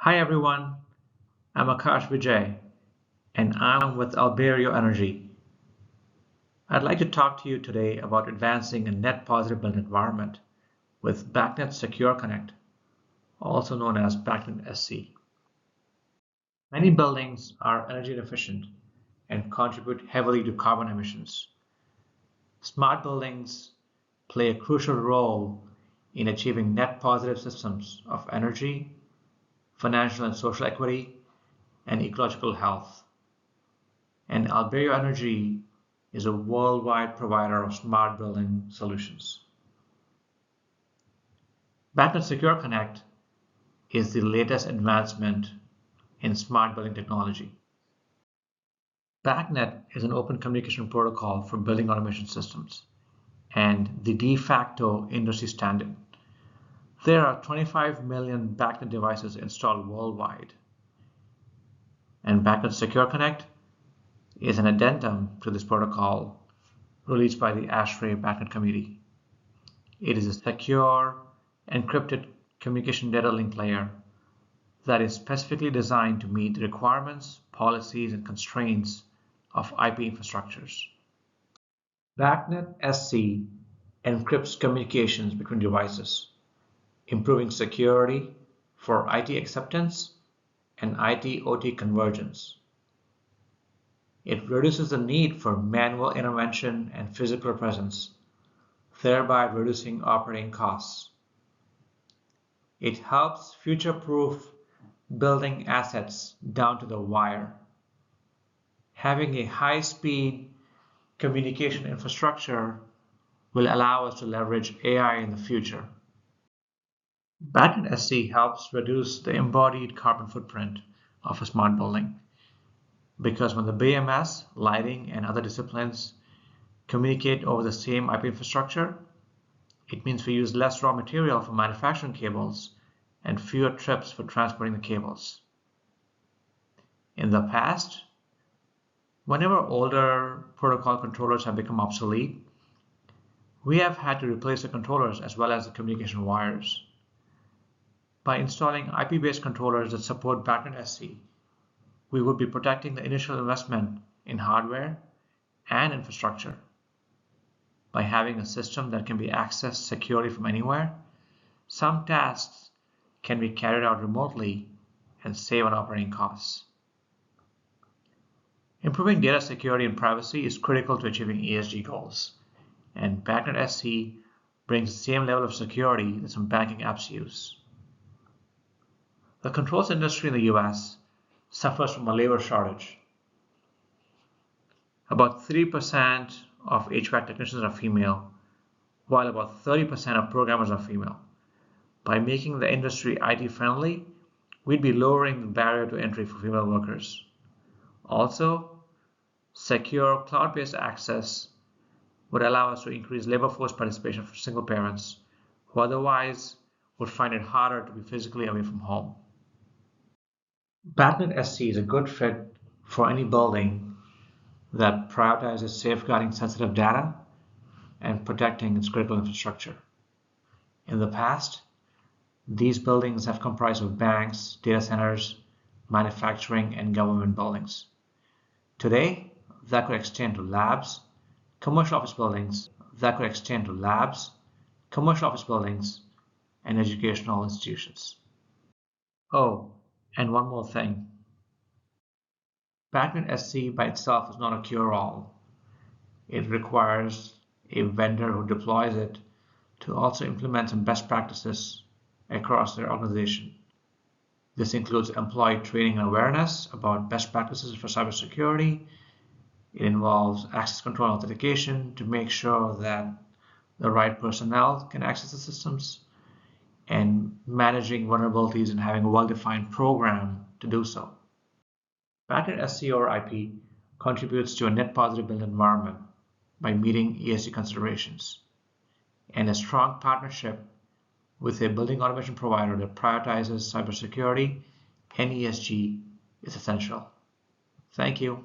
Hi everyone, I'm Akash Vijay and I'm with Albireo Energy. I'd like to talk to you today about advancing a net positive built environment with BACnet Secure Connect, also known as BACnet SC. Many buildings are energy inefficient and contribute heavily to carbon emissions. Smart buildings play a crucial role in achieving net positive systems of energy, financial and social equity, and ecological health. And Albireo Energy is a worldwide provider of smart building solutions. BACnet Secure Connect is the latest advancement in smart building technology. BACnet is an open communication protocol for building automation systems and the de facto industry standard. There are 25 million BACnet devices installed worldwide, and BACnet Secure Connect is an addendum to this protocol released by the ASHRAE BACnet committee. It is a secure, encrypted communication data link layer that is specifically designed to meet the requirements, policies, and constraints of IP infrastructures. BACnet SC encrypts communications between devices, improving security for IT acceptance and IT-OT convergence. It reduces the need for manual intervention and physical presence, thereby reducing operating costs. It helps future-proof building assets down to the wire. Having a high-speed communication infrastructure will allow us to leverage AI in the future. BACnet SC helps reduce the embodied carbon footprint of a smart building because when the BMS, lighting, and other disciplines communicate over the same IP infrastructure, it means we use less raw material for manufacturing cables and fewer trips for transporting the cables. In the past, whenever older protocol controllers have become obsolete, we have had to replace the controllers as well as the communication wires. By installing IP-based controllers that support BACnet SC, we would be protecting the initial investment in hardware and infrastructure. By having a system that can be accessed securely from anywhere, some tasks can be carried out remotely and save on operating costs. Improving data security and privacy is critical to achieving ESG goals, and BACnet SC brings the same level of security that some banking apps use. The controls industry in the US suffers from a labor shortage. About 3% of HVAC technicians are female, while about 30% of programmers are female. By making the industry IT friendly, we'd be lowering the barrier to entry for female workers. Also, secure cloud-based access would allow us to increase labor force participation for single parents who otherwise would find it harder to be physically away from home. BACnet SC is a good fit for any building that prioritizes safeguarding sensitive data and protecting its critical infrastructure. In the past, these buildings have comprised of banks, data centers, manufacturing, and government buildings. Today, that could extend to labs, commercial office buildings, and educational institutions. Oh, and one more thing. BACnet SC by itself is not a cure-all. It requires a vendor who deploys it to also implement some best practices across their organization. This includes employee training and awareness about best practices for cybersecurity. It involves access control and authentication to make sure that the right personnel can access the systems, and managing vulnerabilities and having a well-defined program to do so. BACnet SC over IP contributes to a net positive built environment by meeting ESG considerations, and a strong partnership with a building automation provider that prioritizes cybersecurity and ESG is essential. Thank you.